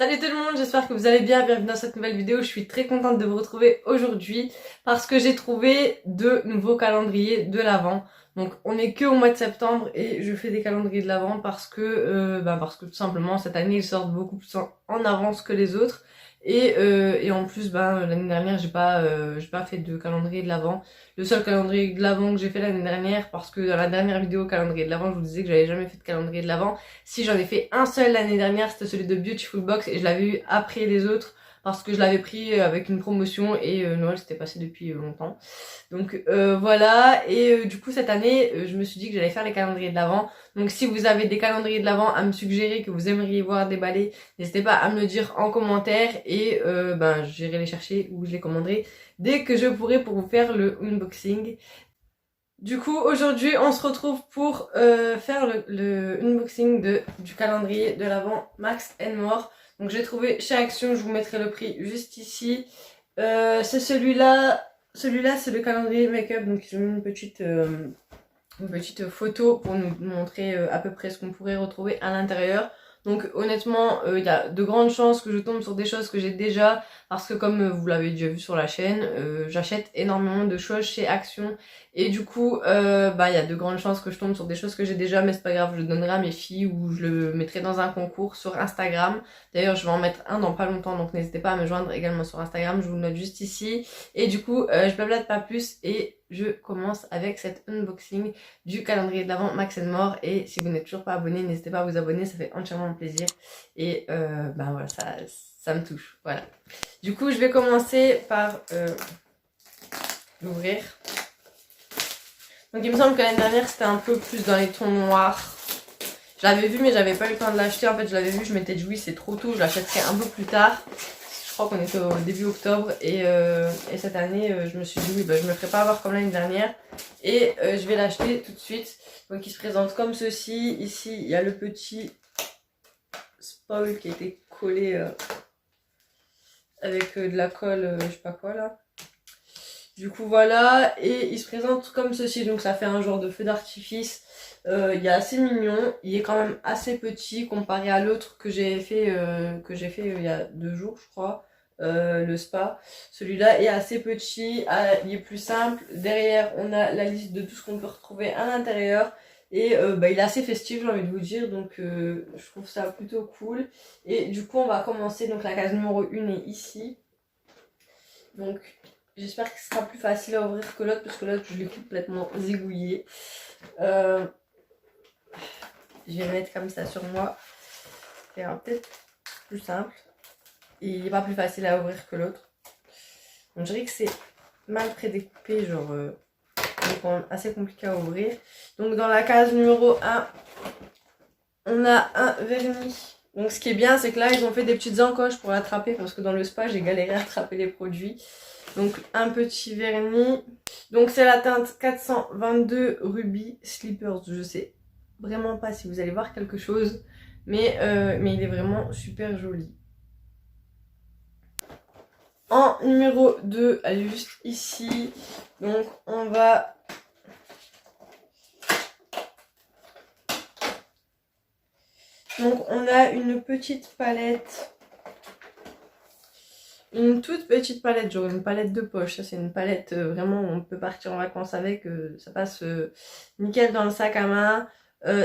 Salut tout le monde, j'espère que vous allez bien, bienvenue dans cette nouvelle vidéo. Je suis très contente de vous retrouver aujourd'hui parce que j'ai trouvé deux nouveaux calendriers de l'Avent. Donc on est que au mois de septembre et je fais des calendriers de l'Avent parce que tout simplement cette année ils sortent beaucoup plus en avance que les autres. Et en plus l'année dernière j'ai pas fait de calendrier de l'Avent. Le seul calendrier de l'Avent que j'ai fait l'année dernière, parce que dans la dernière vidéo calendrier de l'Avent je vous disais que j'avais jamais fait de calendrier de l'Avent. Si j'en ai fait un seul l'année dernière, c'était celui de Beautiful Box et je l'avais eu après les autres parce que je l'avais pris avec une promotion et Noël s'était passé depuis longtemps. Donc voilà, et du coup cette année je me suis dit que j'allais faire les calendriers de l'Avent. Donc si vous avez des calendriers de l'Avent à me suggérer que vous aimeriez voir déballer, n'hésitez pas à me le dire en commentaire et j'irai les chercher ou je les commanderai dès que je pourrai pour vous faire le unboxing. Du coup, aujourd'hui, on se retrouve pour faire le unboxing du calendrier de l'Avent Max & More. Donc j'ai trouvé chez Action, je vous mettrai le prix juste ici. C'est celui-là c'est le calendrier make-up, donc ils ont mis une petite photo pour nous montrer à peu près ce qu'on pourrait retrouver à l'intérieur. Donc honnêtement, il y a de grandes chances que je tombe sur des choses que j'ai déjà, parce que comme vous l'avez déjà vu sur la chaîne, j'achète énormément de choses chez Action, et du coup, il y a de grandes chances que je tombe sur des choses que j'ai déjà, mais c'est pas grave, je le donnerai à mes filles ou je le mettrai dans un concours sur Instagram. D'ailleurs, je vais en mettre un dans pas longtemps, donc n'hésitez pas à me joindre également sur Instagram, je vous le note juste ici. Et du coup, je blablate pas plus et je commence avec cet unboxing du calendrier de l'Avent Max & More. Et si vous n'êtes toujours pas abonné, n'hésitez pas à vous abonner, ça fait entièrement plaisir. Et voilà, ça me touche. Voilà. Du coup, je vais commencer par l'ouvrir. Donc il me semble que l'année dernière c'était un peu plus dans les tons noirs. Je l'avais vu mais j'avais pas eu le temps de l'acheter. En fait je l'avais vu, je m'étais dit oui c'est trop tôt, je l'achèterai un peu plus tard. Je crois qu'on était au début octobre et cette année je me suis dit oui je me ferai pas avoir comme l'année dernière. Et je vais l'acheter tout de suite. Donc il se présente comme ceci. Ici il y a le petit spoil qui a été collé avec de la colle je sais pas quoi là. Du coup voilà, et il se présente comme ceci, donc ça fait un genre de feu d'artifice. Il est assez mignon, il est quand même assez petit comparé à l'autre que j'ai fait il y a 2 jours je crois, le spa. Celui-là est assez petit, il est plus simple. Derrière on a la liste de tout ce qu'on peut retrouver à l'intérieur. Et il est assez festif j'ai envie de vous dire, donc je trouve ça plutôt cool. Et du coup on va commencer, donc la case numéro 1 est ici. Donc j'espère que ce sera plus facile à ouvrir que l'autre parce que l'autre je l'ai complètement zigouillé. Je vais le mettre comme ça sur moi. C'est peut-être plus simple. Et il n'est pas plus facile à ouvrir que l'autre. On dirait que c'est mal prédécoupé, genre donc assez compliqué à ouvrir. Donc dans la case numéro 1, on a un vernis. Donc ce qui est bien, c'est que là ils ont fait des petites encoches pour l'attraper parce que dans le spa j'ai galéré à attraper les produits. Donc un petit vernis. Donc c'est la teinte 422 Ruby Slippers. Je sais vraiment pas si vous allez voir quelque chose, mais il est vraiment super joli. En numéro 2, elle est juste ici. Donc on va... Donc on a une petite palette. Une toute petite palette, genre une palette de poche. Ça c'est une palette vraiment où on peut partir en vacances avec. Ça passe nickel dans le sac à main.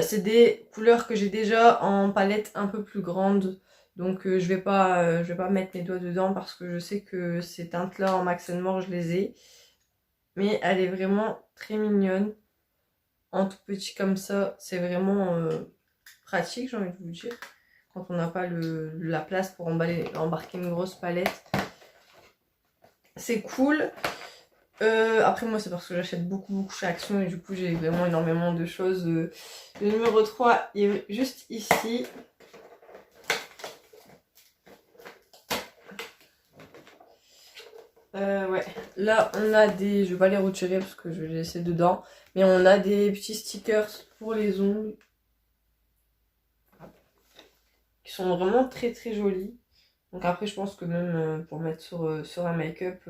C'est des couleurs que j'ai déjà en palette un peu plus grande. Donc je vais pas mettre mes doigts dedans parce que je sais que ces teintes là en Max & More je les ai. Mais elle est vraiment très mignonne. En tout petit comme ça, c'est vraiment pratique j'ai envie de vous dire. Quand on n'a pas la place pour embarquer une grosse palette. C'est cool. Après moi c'est parce que j'achète beaucoup chez Action et du coup j'ai vraiment énormément de choses. Le numéro 3 est juste ici. Ouais, là on a des... Je vais pas les retirer parce que je vais les laisser dedans. Mais on a des petits stickers pour les ongles. Qui sont vraiment très jolis. Donc après je pense que même pour mettre sur un make-up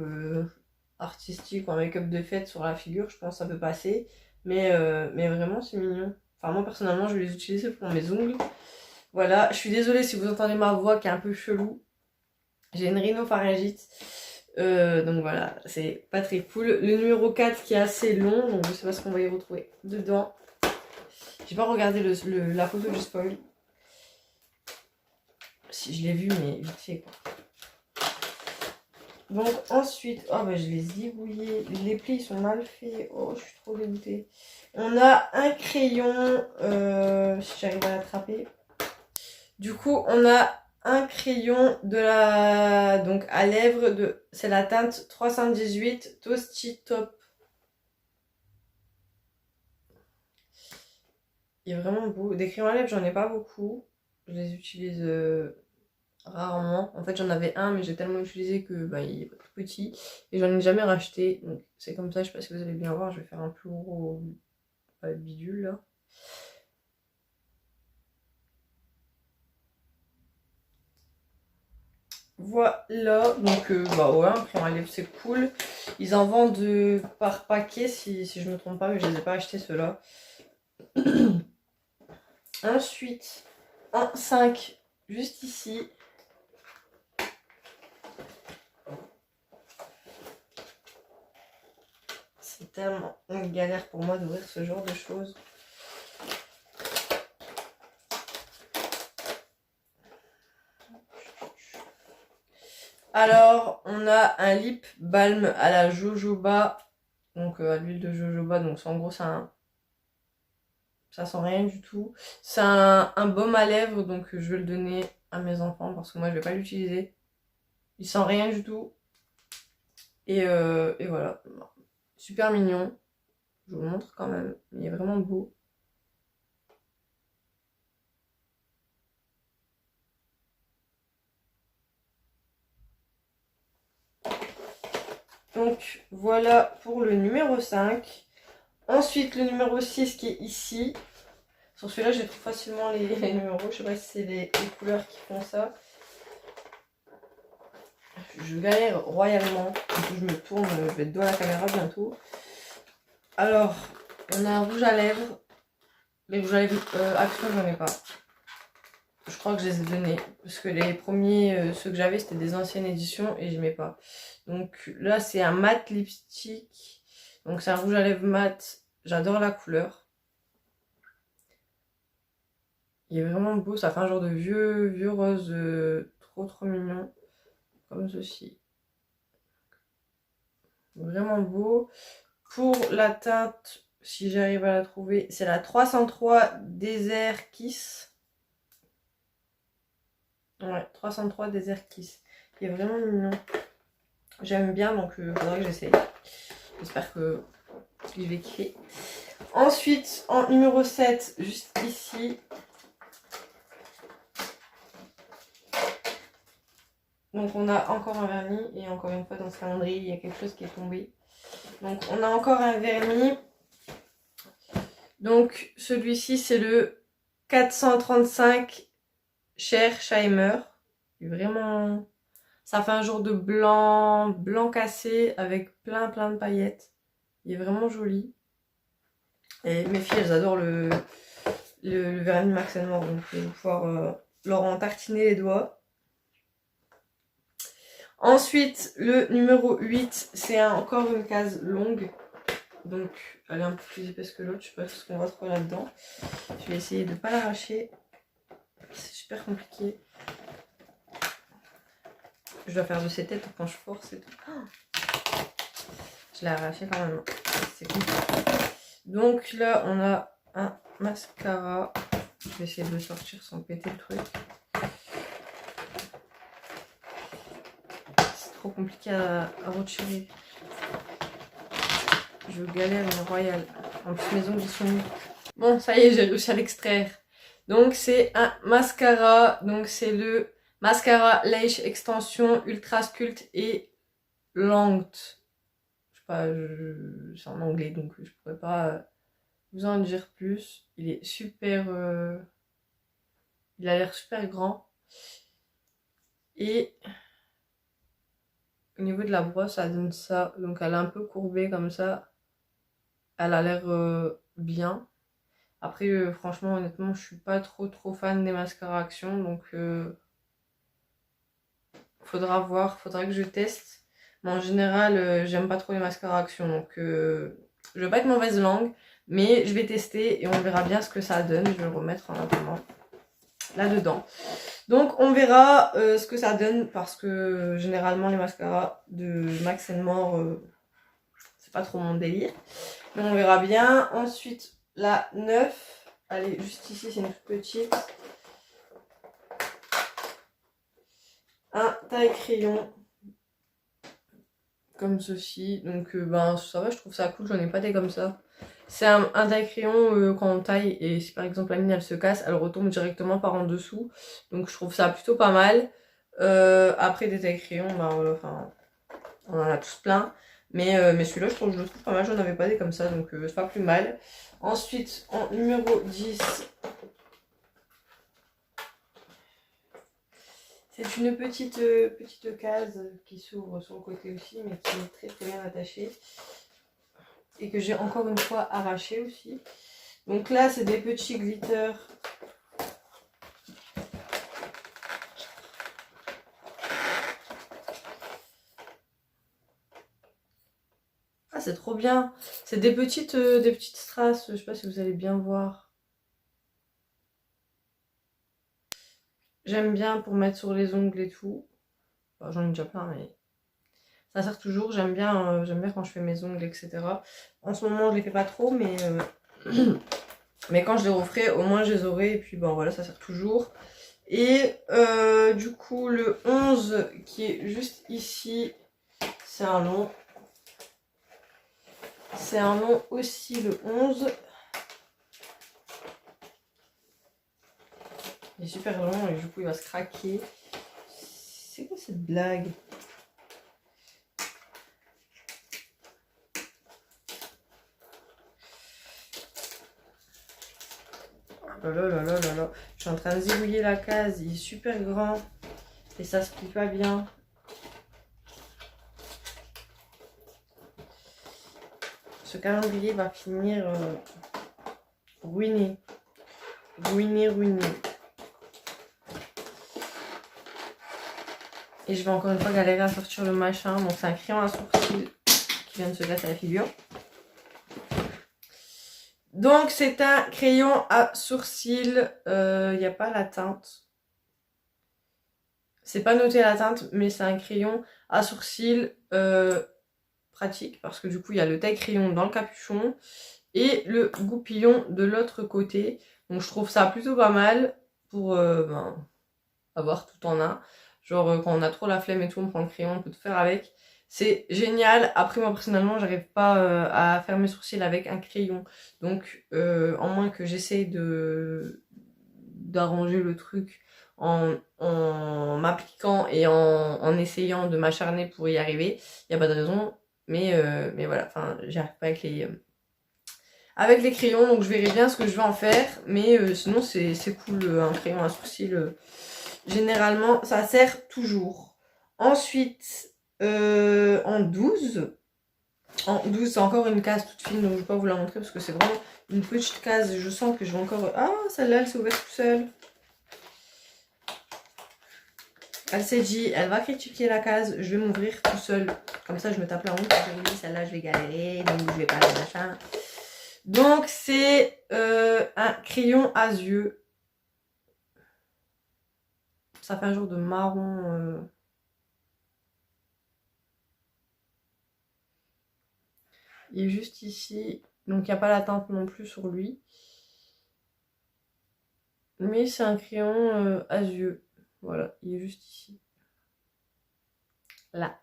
artistique ou un make-up de fête sur la figure, je pense que ça peut passer. Mais vraiment c'est mignon. Enfin moi personnellement je vais les utiliser pour mes ongles. Voilà, je suis désolée si vous entendez ma voix qui est un peu chelou. J'ai une rhinopharyngite. Donc voilà, c'est pas très cool. Le numéro 4 qui est assez long, donc je sais pas ce qu'on va y retrouver dedans. J'ai pas regardé la photo du spoil. Si je l'ai vu, mais vite fait quoi. Donc ensuite, oh bah je les ai zigouillés. Les plis ils sont mal faits. Oh, je suis trop dégoûtée. On a un crayon, si j'arrive à l'attraper. Du coup, on a un crayon de la donc à lèvres de c'est la teinte 318 Toasty Top. Il est vraiment beau. Des crayons à lèvres, j'en ai pas beaucoup. Je les utilise rarement. En fait, j'en avais un, mais j'ai tellement utilisé que bah, il est tout petit. Et j'en ai jamais racheté. Donc c'est comme ça, je sais pas si vous allez bien voir. Je vais faire un plus gros bidule là. Voilà, donc bah ouais, un crayon à lèvres c'est cool. Ils en vendent par paquet si je me trompe pas, mais je les ai pas achetés ceux-là. Ensuite, un 5 juste ici. C'est tellement une galère pour moi d'ouvrir ce genre de choses. Alors, on a un lip balm à la jojoba, donc à l'huile de jojoba, donc en gros ça sent rien du tout. C'est un baume à lèvres, donc je vais le donner à mes enfants parce que moi je vais pas l'utiliser. Il sent rien du tout. Et voilà, super mignon. Je vous le montre quand même, il est vraiment beau. Donc voilà pour le numéro 5. Ensuite le numéro 6 qui est ici. Sur celui-là je trouve facilement les numéros. Je sais pas si c'est les couleurs qui font ça. Je galère royalement. Du coup je me tourne, je vais être dos à la caméra bientôt. Alors on a un rouge à lèvres. Les rouges à lèvres Action j'en ai pas. Je crois que je les ai donnés. Parce que les premiers, ceux que j'avais, c'était des anciennes éditions et j'aimais pas. Donc là, c'est un mat lipstick. Donc c'est un rouge à lèvres mat. J'adore la couleur. Il est vraiment beau. Ça fait un genre de vieux rose trop mignon. Comme ceci. Vraiment beau. Pour la teinte, si j'arrive à la trouver, c'est la 303 Desert Kiss. Ouais, 303 Desert Kiss. Il est vraiment mignon. J'aime bien, donc il faudrait que j'essaye. J'espère que je vais kiffer. Ensuite, en numéro 7, juste ici. Donc on a encore un vernis. Et encore une fois, dans ce calendrier, il y a quelque chose qui est tombé. Donc on a encore un vernis. Donc celui-ci, c'est le 435 Schersheimer. Il est vraiment... Ça fait un jour de blanc cassé avec plein de paillettes. Il est vraiment joli. Et mes filles, elles adorent le vernis Max More, donc je vais pouvoir leur en tartiner les doigts. Ensuite, le numéro 8, c'est encore une case longue. Donc, elle est un peu plus épaisse que l'autre. Je sais pas ce qu'on va trouver là-dedans. Je vais essayer de ne pas l'arracher. C'est super compliqué. Je dois faire de ces têtes quand je force et tout. Je l'ai arraché quand même. C'est compliqué. Donc là, on a un mascara. Je vais essayer de le sortir sans péter le truc. C'est trop compliqué à retirer. Je galère une royale. En plus, mes ongles sont nus. Bon, ça y est, j'ai réussi à l'extraire. Donc, c'est un mascara. Donc, c'est le mascara Lash Extension Ultra Sculpt et Length. Je sais pas, c'est en anglais, donc je pourrais pas vous en dire plus. Il est super... Il a l'air super grand. Et au niveau de la brosse, ça donne ça. Donc elle est un peu courbée comme ça. Elle a l'air bien. Après, franchement, honnêtement, je suis pas trop fan des mascaras Action, donc faudra voir, faudra que je teste. Mais en général, j'aime pas trop les mascaras Action, donc je veux pas être mauvaise langue, mais je vais tester et on verra bien ce que ça donne. Je vais le remettre en attendant là-dedans. Donc on verra ce que ça donne, parce que généralement les mascaras de Max More, c'est pas trop mon délire. Mais on verra bien. Ensuite, la 9. Allez, juste ici, c'est une toute petite. Un taille crayon. Comme ceci. Donc, ben, ça va, je trouve ça cool. J'en ai pas des comme ça. C'est un taille crayon quand on taille. Et si par exemple la mine elle se casse, elle retombe directement par en dessous. Donc, je trouve ça plutôt pas mal. Après, des tailles crayons, ben voilà, enfin, on en a tous plein. Mais celui-là, je le trouve pas mal. J'en avais pas des comme ça. Donc, c'est pas plus mal. Ensuite, en numéro 10, c'est une petite case qui s'ouvre sur le côté aussi, mais qui est très bien attachée. Et que j'ai encore une fois arraché aussi. Donc là, c'est des petits glitters. Ah, c'est trop bien. C'est des petites strass. Je sais pas si vous allez bien voir. J'aime bien pour mettre sur les ongles et tout. Enfin, j'en ai déjà plein, mais ça sert toujours. J'aime bien quand je fais mes ongles, etc. En ce moment, je les fais pas trop, mais mais quand je les referai, au moins je les aurai. Et puis bon, voilà, ça sert toujours. Et du coup, le 11 qui est juste ici, c'est un long. C'est un long aussi, le 11. Il est super long et du coup, il va se craquer. C'est quoi cette blague? Oh là là là là là. Je suis en train de zigouiller la case. Il est super grand. Et ça se plie pas bien. Ce calendrier va finir ruiné. Ruiné. Et je vais encore une fois galérer à sortir le machin. Donc c'est un crayon à sourcils qui vient de se casser la figure. Donc c'est un crayon à sourcils. Il n'y a pas la teinte. C'est pas noté la teinte, mais c'est un crayon à sourcils pratique. Parce que du coup il y a le taille crayon dans le capuchon. Et le goupillon de l'autre côté. Donc je trouve ça plutôt pas mal pour avoir tout en un. Genre quand on a trop la flemme et tout, on prend le crayon, on peut tout faire avec. C'est génial. Après moi personnellement, j'arrive pas à faire mes sourcils avec un crayon. Donc en moins que j'essaye d'arranger le truc en m'appliquant et en essayant de m'acharner pour y arriver, il n'y a pas de raison. Mais voilà, enfin j'y arrive pas avec les crayons, donc je verrai bien ce que je vais en faire. Mais sinon c'est cool, un crayon à sourcils. Généralement, ça sert toujours. Ensuite, en 12, c'est encore une case toute fine, donc je ne vais pas vous la montrer parce que c'est vraiment une petite case. Je sens que je vais encore... Ah, celle-là, elle s'est ouverte toute seule. Elle s'est dit, elle va critiquer la case, je vais m'ouvrir tout seul. Comme ça, je me tape la honte. Je me dis, celle-là, je vais galérer, donc je vais pas le machin. Donc, c'est un crayon à yeux. Ça fait un genre de marron. Il est juste ici. Donc, il n'y a pas la teinte non plus sur lui. Mais c'est un crayon à yeux. Voilà, il est juste ici. Là.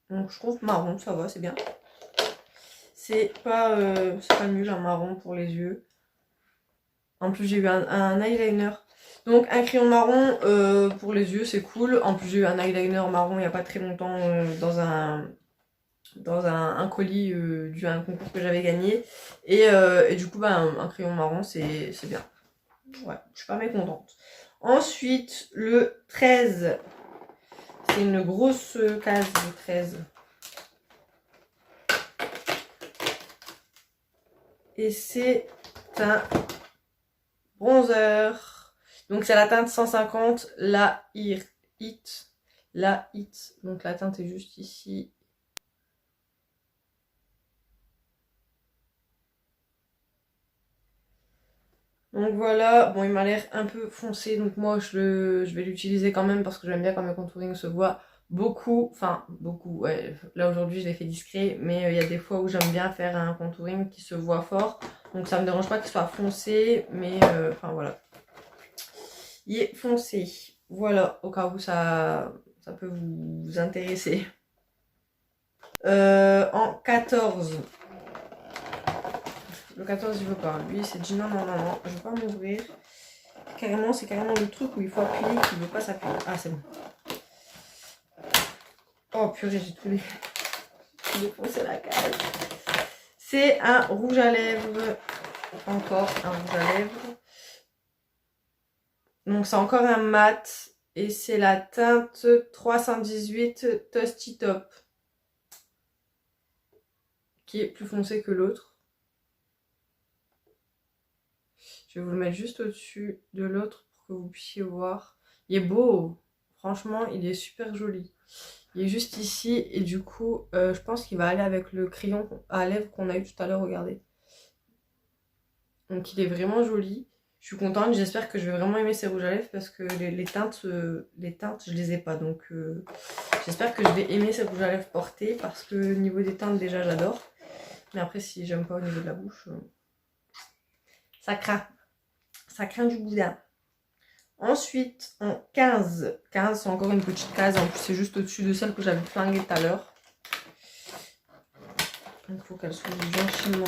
Donc, je trouve marron, ça va, c'est bien. C'est pas nul, un marron pour les yeux. En plus, j'ai eu un eyeliner. Donc, un crayon marron pour les yeux, c'est cool. En plus, j'ai eu un eyeliner marron il n'y a pas très longtemps dans un colis dû à un concours que j'avais gagné. Et du coup, bah, un crayon marron, c'est bien. Ouais, je suis pas mécontente. Ensuite, le 13. C'est une grosse case de 13. Et c'est un bronzer. Donc c'est la teinte 150, la Hit. La Hit. Donc la teinte est juste ici. Donc voilà, bon il m'a l'air un peu foncé, donc moi je vais l'utiliser quand même parce que j'aime bien quand mes contouring se voient beaucoup, enfin beaucoup, ouais, là aujourd'hui je l'ai fait discret, mais il y a des fois où j'aime bien faire un contouring qui se voit fort, donc ça me dérange pas qu'il soit foncé, mais enfin voilà, il est foncé, voilà, au cas où ça peut vous intéresser. En 14, le 14 il veut pas, lui c'est dit non, je veux pas m'ouvrir. Carrément, c'est carrément le truc où il faut appuyer qui veut pas s'appuyer. Ah, c'est bon. Oh purée, j'ai tout défoncé la case. C'est un rouge à lèvres. Encore un rouge à lèvres. Donc c'est encore un mat. Et c'est la teinte 318 Toasty Top. Qui est plus foncé que l'autre. Je vais vous le mettre juste au-dessus de l'autre pour que vous puissiez voir. Il est beau. Franchement, il est super joli. Il est juste ici et du coup, je pense qu'il va aller avec le crayon à lèvres qu'on a eu tout à l'heure, regardez. Donc il est vraiment joli. Je suis contente, j'espère que je vais vraiment aimer ces rouges à lèvres parce que les teintes, je les ai pas. Donc j'espère que je vais aimer ces rouges à lèvres portés parce que niveau des teintes déjà j'adore. Mais après si j'aime pas au niveau de la bouche, ça craint. Ça craint du boudin. Ensuite, en 15, c'est encore une petite case, en plus c'est juste au-dessus de celle que j'avais flinguée tout à l'heure. Il faut qu'elle soit gentiment.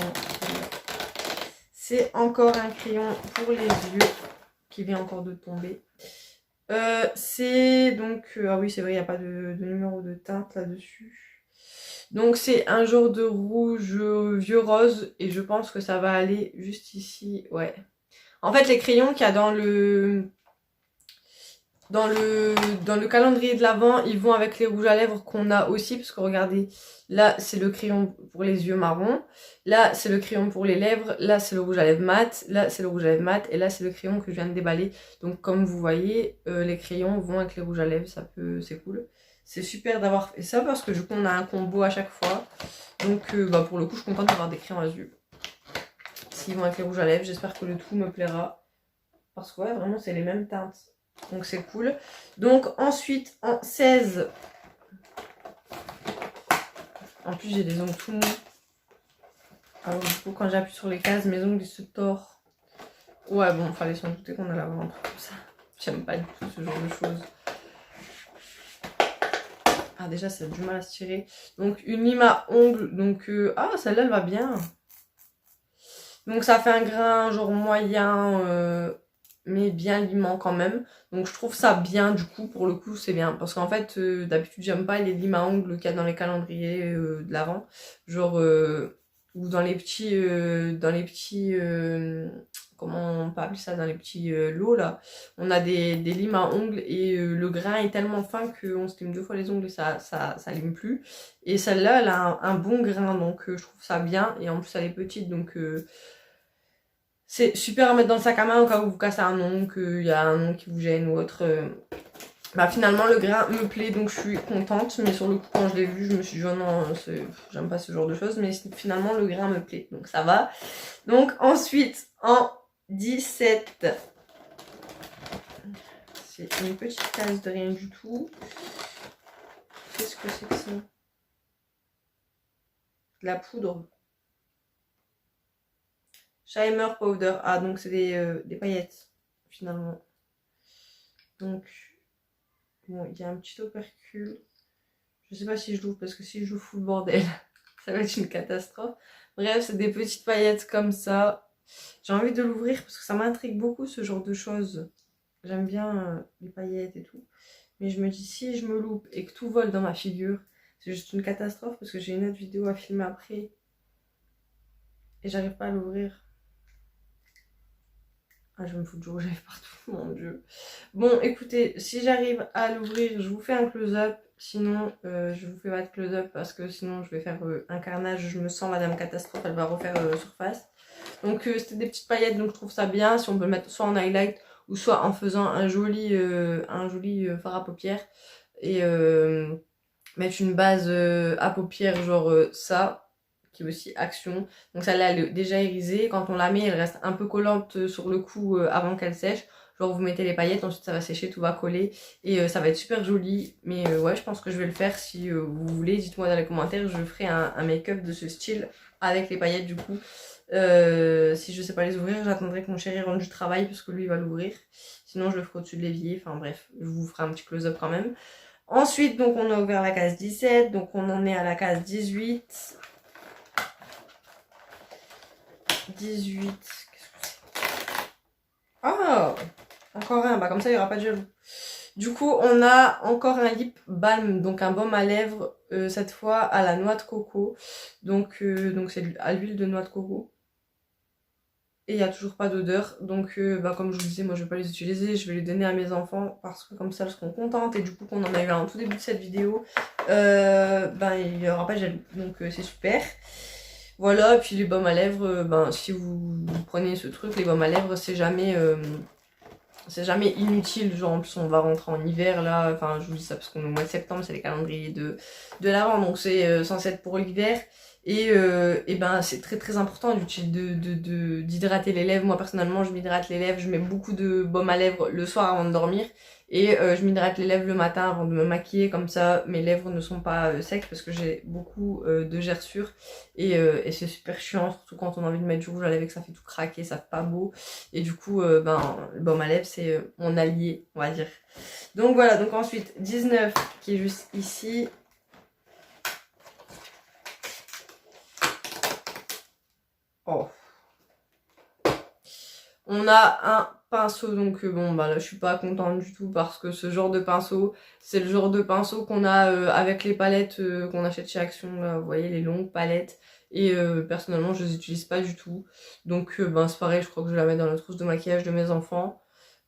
C'est encore un crayon pour les yeux qui vient encore de tomber. C'est donc, ah oui c'est vrai, il n'y a pas de numéro de teinte là-dessus. Donc c'est un genre de rouge vieux rose et je pense que ça va aller juste ici, ouais. En fait les crayons qu'il y a dans le calendrier de l'Avent, ils vont avec les rouges à lèvres qu'on a aussi, parce que regardez, là c'est le crayon pour les yeux marron, là c'est le crayon pour les lèvres, là c'est le rouge à lèvres mat, là c'est le rouge à lèvres mat, et là c'est le crayon que je viens de déballer. Donc comme vous voyez, les crayons vont avec les rouges à lèvres, c'est cool. C'est super d'avoir fait ça parce que du coup on a un combo à chaque fois. Donc bah, pour le coup je suis contente d'avoir des crayons à yeux. S'ils vont avec les rouges à lèvres, j'espère que le tout me plaira. Parce que ouais, vraiment c'est les mêmes teintes. Donc c'est cool. Donc ensuite en 16. En plus j'ai des ongles tout mous. Alors du coup quand j'appuie sur les cases, mes ongles ils se tordent. Ouais bon, fallait s'en douter qu'on allait avoir un truc comme ça. J'aime pas du tout ce genre de choses. Ah déjà ça a du mal à se tirer. Donc une lime à ongles. Donc ah celle-là elle va bien. Donc ça fait un grain genre moyen. Mais bien limant quand même. Donc je trouve ça bien du coup, pour le coup c'est bien. Parce qu'en fait d'habitude j'aime pas les limes à ongles qu'il y a dans les calendriers de l'Avent. Genre ou dans les petits comment on peut appeler ça, dans les petits lots là. On a des limes à ongles et le grain est tellement fin qu'on se lime 2 fois les ongles et ça lime plus. Et celle-là elle a un bon grain, donc je trouve ça bien. Et en plus elle est petite, donc c'est super à mettre dans le sac à main au cas où vous cassez un ongle, qu'il y a un ongle qui vous gêne ou autre. Bah finalement le grain me plaît, donc je suis contente. Mais sur le coup quand je l'ai vu je me suis dit oh non, j'aime pas ce genre de choses. Mais finalement le grain me plaît, donc ça va. Donc ensuite en 17. C'est une petite case de rien du tout. Qu'est-ce que c'est que ça? De la poudre. Shimmer Powder. Ah, donc c'est des paillettes, finalement. Donc, bon, il y a un petit opercule. Je sais pas si je l'ouvre, parce que si je l'ouvre fous le bordel, ça va être une catastrophe. Bref, c'est des petites paillettes comme ça. J'ai envie de l'ouvrir, parce que ça m'intrigue beaucoup, ce genre de choses. J'aime bien les paillettes et tout. Mais je me dis, si je me loupe et que tout vole dans ma figure, c'est juste une catastrophe, parce que j'ai une autre vidéo à filmer après. Et j'arrive pas à l'ouvrir. Ah, je me fous de rouge à lèvres partout, mon dieu. Bon, écoutez, si j'arrive à l'ouvrir, je vous fais un close-up. Sinon, je vous fais pas de close-up parce que sinon je vais faire un carnage. Je me sens Madame Catastrophe, elle va refaire surface. Donc c'était des petites paillettes, donc je trouve ça bien si on peut le mettre soit en highlight ou soit en faisant un joli fard à paupières. Et mettre une base à paupières genre ça, qui est aussi Action. Donc celle-là elle est déjà irisée, quand on la met elle reste un peu collante sur le cou avant qu'elle sèche. Genre vous mettez les paillettes, ensuite ça va sécher, tout va coller et ça va être super joli. Mais ouais, je pense que je vais le faire si vous voulez. Dites-moi dans les commentaires, je ferai un make-up de ce style avec les paillettes du coup. Si je sais pas les ouvrir, j'attendrai que mon chéri rentre du travail parce que lui il va l'ouvrir. Sinon je le ferai au-dessus de l'évier, enfin bref, je vous ferai un petit close-up quand même. Ensuite, donc on a ouvert la case 17, donc on en est à la case 18. 18, qu'est-ce que c'est? Ah, encore un, bah comme ça il n'y aura pas de jaloux. Du coup, on a encore un lip balm, donc un baume à lèvres, cette fois à la noix de coco. Donc c'est à l'huile de noix de coco. Et il n'y a toujours pas d'odeur, donc bah, comme je vous disais, moi je vais pas les utiliser, je vais les donner à mes enfants parce que comme ça elles seront contentes. Et du coup, qu'on en a eu un en tout début de cette vidéo, ben il n'y aura pas de jaloux, donc c'est super. Voilà, et puis les baumes à lèvres, ben si vous prenez ce truc, les baumes à lèvres c'est jamais inutile. Genre en plus on va rentrer en hiver là, enfin je vous dis ça parce qu'on est au mois de septembre, c'est les calendriers de l'Avent, donc c'est censé être pour l'hiver. Et ben c'est très très important d'hydrater les lèvres. Moi personnellement je m'hydrate les lèvres, je mets beaucoup de baume à lèvres le soir avant de dormir. Et je m'hydrate les lèvres le matin avant de me maquiller, comme ça mes lèvres ne sont pas secs parce que j'ai beaucoup de gerçures. Et c'est super chiant, surtout quand on a envie de mettre du rouge à lèvres et que ça fait tout craquer, ça fait pas beau. Et du coup ben le baume à lèvres c'est mon allié, on va dire. Donc voilà, donc ensuite 19 qui est juste ici. Oh. On a un pinceau, donc bon bah là je suis pas contente du tout parce que ce genre de pinceau, c'est le genre de pinceau qu'on a avec les palettes qu'on achète chez Action, là, vous voyez les longues palettes. Et personnellement je les utilise pas du tout. Donc ben c'est pareil, je crois que je la mets dans la trousse de maquillage de mes enfants.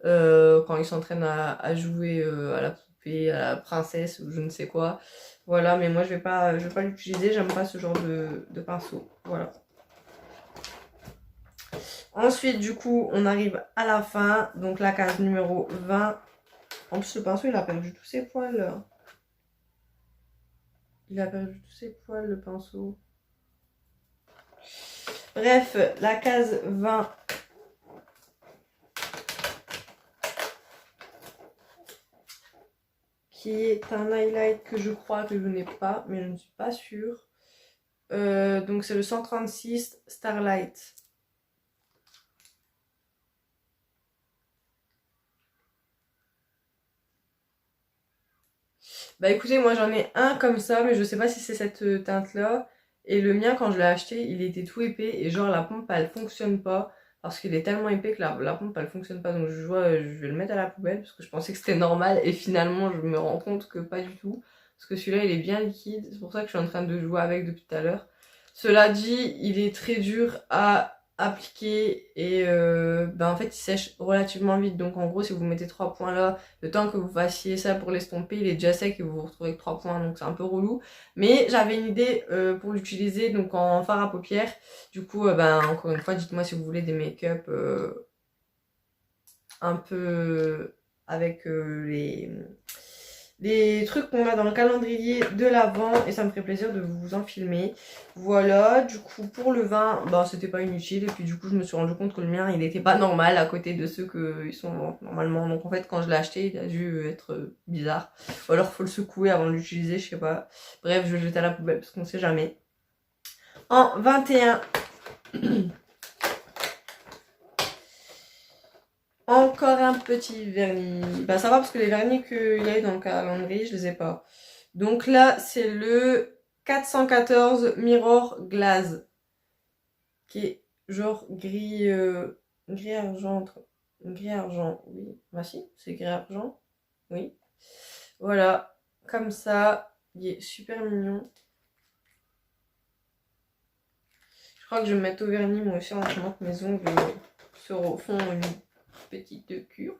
Quand ils s'entraînent à jouer à la poupée, à la princesse ou je ne sais quoi. Voilà, mais moi je vais pas l'utiliser, j'aime pas ce genre de pinceau. Voilà. Ensuite, du coup, on arrive à la fin, donc la case numéro 20. En plus, le pinceau, il a perdu tous ses poils. Il a perdu tous ses poils, le pinceau. Bref, la case 20. Qui est un highlight que je crois que je n'ai pas, mais je ne suis pas sûre. Donc, c'est le 136 Starlight. Bah écoutez, moi j'en ai un comme ça, mais je sais pas si c'est cette teinte là. Et le mien, quand je l'ai acheté, il était tout épais et genre la pompe elle fonctionne pas parce qu'il est tellement épais que la pompe elle fonctionne pas. Donc je vais le mettre à la poubelle parce que je pensais que c'était normal et finalement je me rends compte que pas du tout. Parce que celui-là il est bien liquide, c'est pour ça que je suis en train de jouer avec depuis tout à l'heure. Cela dit, il est très dur à appliquer et ben en fait il sèche relativement vite. Donc en gros si vous mettez 3 points là, le temps que vous fassiez ça pour l'estomper il est déjà sec et vous vous retrouvez avec 3 points, donc c'est un peu relou. Mais j'avais une idée pour l'utiliser donc en fard à paupières. Du coup ben encore une fois dites-moi si vous voulez des make-up un peu avec les trucs qu'on a dans le calendrier de l'Avent et ça me ferait plaisir de vous en filmer. Voilà, du coup pour le vin, bah c'était pas inutile et puis du coup je me suis rendu compte que le mien il était pas normal à côté de ceux qu'ils sont normalement. Donc en fait quand je l'ai acheté il a dû être bizarre. Ou alors faut le secouer avant de l'utiliser, je sais pas. Bref, je vais le jeter à la poubelle parce qu'on sait jamais. En 21... Encore un petit vernis. Bah ça va parce que les vernis qu'il y a eu dans le calendrier, je les ai pas. Donc là, c'est le 414 Mirror Glaze. Qui est genre gris, gris argent. Gris argent, oui. Bah si, c'est gris argent. Oui. Voilà, comme ça. Il est super mignon. Je crois que je vais me mettre au vernis moi aussi en attendant que mes ongles se refont une petite cure.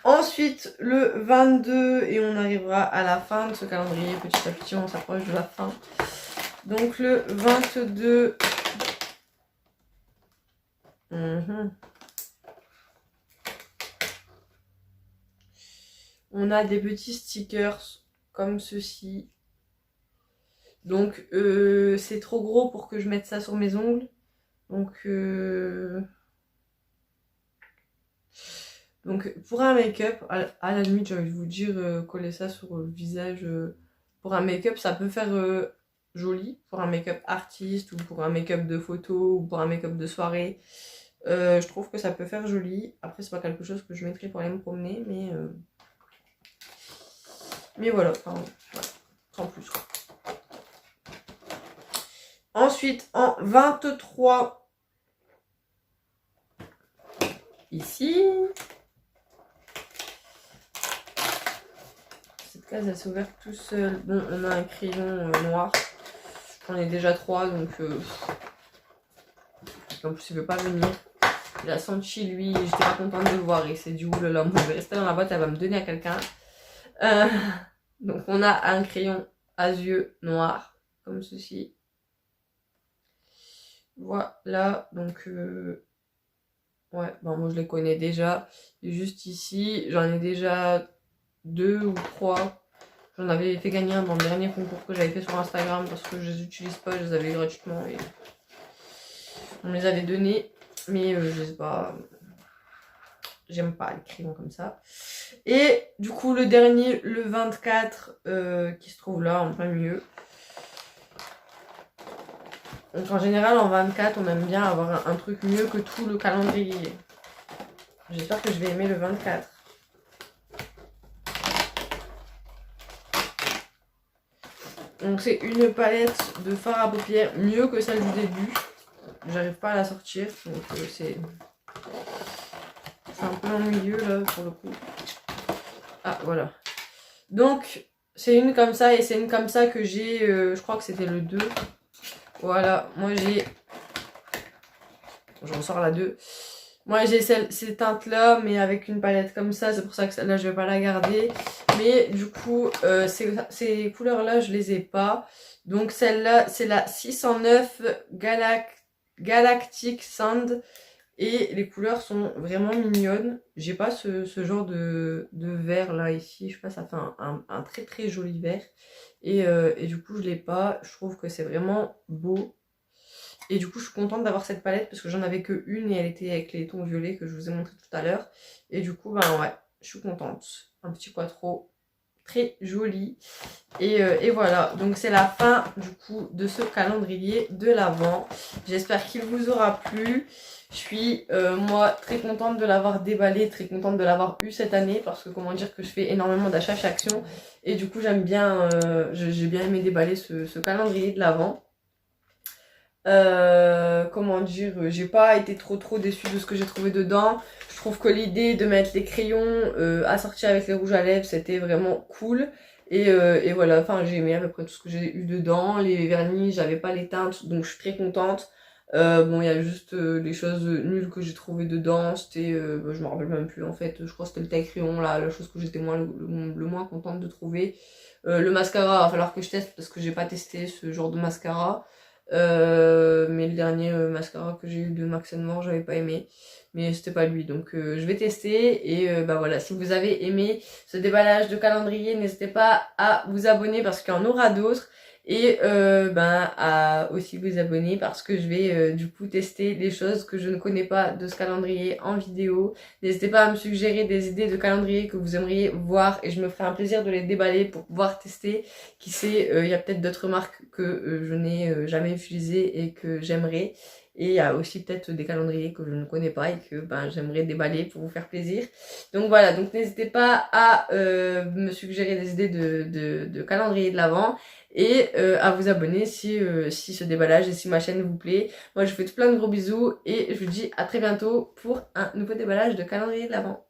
Ensuite le 22 et on arrivera à la fin de ce calendrier, petit à petit on s'approche de la fin. Donc le 22 On a des petits stickers comme ceci. Donc c'est trop gros pour que je mette ça sur mes ongles. Donc pour un make-up, à la limite j'ai envie de vous dire coller ça sur le visage. Pour un make-up ça peut faire joli. Pour un make-up artiste ou pour un make-up de photo ou pour un make-up de soirée. Je trouve que ça peut faire joli. Après c'est pas quelque chose que je mettrai pour aller me promener. Mais voilà, enfin, voilà, sans plus quoi. Ensuite, en 23, ici, cette case elle s'est ouverte tout seul. Bon, on a un crayon noir. J'en ai déjà 3, donc en plus il veut pas venir. Il a senti lui, j'étais pas contente de le voir et c'est du oulala, moi je vais rester dans la boîte, elle va me donner à quelqu'un. Donc on a un crayon à yeux noir, comme ceci. Voilà, donc ouais, bon, moi je les connais déjà. Et juste ici, j'en ai déjà 2 ou 3. J'en avais fait gagner un dans le dernier concours que j'avais fait sur Instagram parce que je les utilise pas, je les avais gratuitement et on me les avait donnés. Mais je sais pas, j'aime pas les crayons comme ça. Et du coup le dernier, le 24, qui se trouve là en plein milieu. Donc en général en 24 on aime bien avoir un truc mieux que tout le calendrier. J'espère que je vais aimer le 24. Donc c'est une palette de fard à paupières mieux que celle du début. J'arrive pas à la sortir, donc c'est un peu ennuyeux là pour le coup. Ah voilà. Donc c'est une comme ça et c'est une comme ça que j'ai, je crois que c'était le 2. Voilà, moi j'ai... Je ressors la 2. Moi j'ai ces teintes là mais avec une palette comme ça, c'est pour ça que celle-là je vais pas la garder. Mais du coup ces couleurs là je les ai pas. Donc celle-là c'est la 609 Galactic Sand. Et les couleurs sont vraiment mignonnes. J'ai pas ce genre de vert là ici. Je sais pas, ça fait un très très joli vert. Et du coup je l'ai pas. Je trouve que c'est vraiment beau. Et du coup je suis contente d'avoir cette palette parce que j'en avais que une et elle était avec les tons violets que je vous ai montré tout à l'heure. Et du coup ben ouais, je suis contente. Un petit quattro très joli. Et voilà, donc c'est la fin du coup de ce calendrier de l'Avent. J'espère qu'il vous aura plu. Je suis moi très contente de l'avoir déballé, très contente de l'avoir eu cette année parce que comment dire que je fais énormément d'achats chez Action et du coup j'aime bien, j'ai bien aimé déballer ce calendrier de l'Avent. Comment dire, j'ai pas été trop déçue de ce que j'ai trouvé dedans. Je trouve que l'idée de mettre les crayons assortis avec les rouges à lèvres c'était vraiment cool. Et voilà, enfin j'ai aimé à peu près tout ce que j'ai eu dedans. Les vernis, j'avais pas les teintes donc je suis très contente. Bon il y a juste les choses nulles que j'ai trouvé dedans. C'était, je me rappelle même plus en fait, je crois que c'était le taille crayon là, la chose que j'étais le moins contente de trouver. Le mascara, il va falloir que je teste parce que j'ai pas testé ce genre de mascara. Mais le dernier mascara que j'ai eu de Max More j'avais pas aimé mais c'était pas lui donc je vais tester et bah voilà, si vous avez aimé ce déballage de calendrier n'hésitez pas à vous abonner parce qu'il y en aura d'autres et à aussi vous abonner parce que je vais du coup tester les choses que je ne connais pas de ce calendrier en vidéo. N'hésitez pas à me suggérer des idées de calendrier que vous aimeriez voir et je me ferai un plaisir de les déballer pour pouvoir tester. Qui sait, il y a peut-être d'autres marques que je n'ai jamais utilisées et que j'aimerais. Et il y a aussi peut-être des calendriers que je ne connais pas et que j'aimerais déballer pour vous faire plaisir. Donc voilà, donc n'hésitez pas à me suggérer des idées de calendrier de l'Avent et à vous abonner si ce déballage et si ma chaîne vous plaît. Moi je vous fais plein de gros bisous et je vous dis à très bientôt pour un nouveau déballage de calendrier de l'Avent.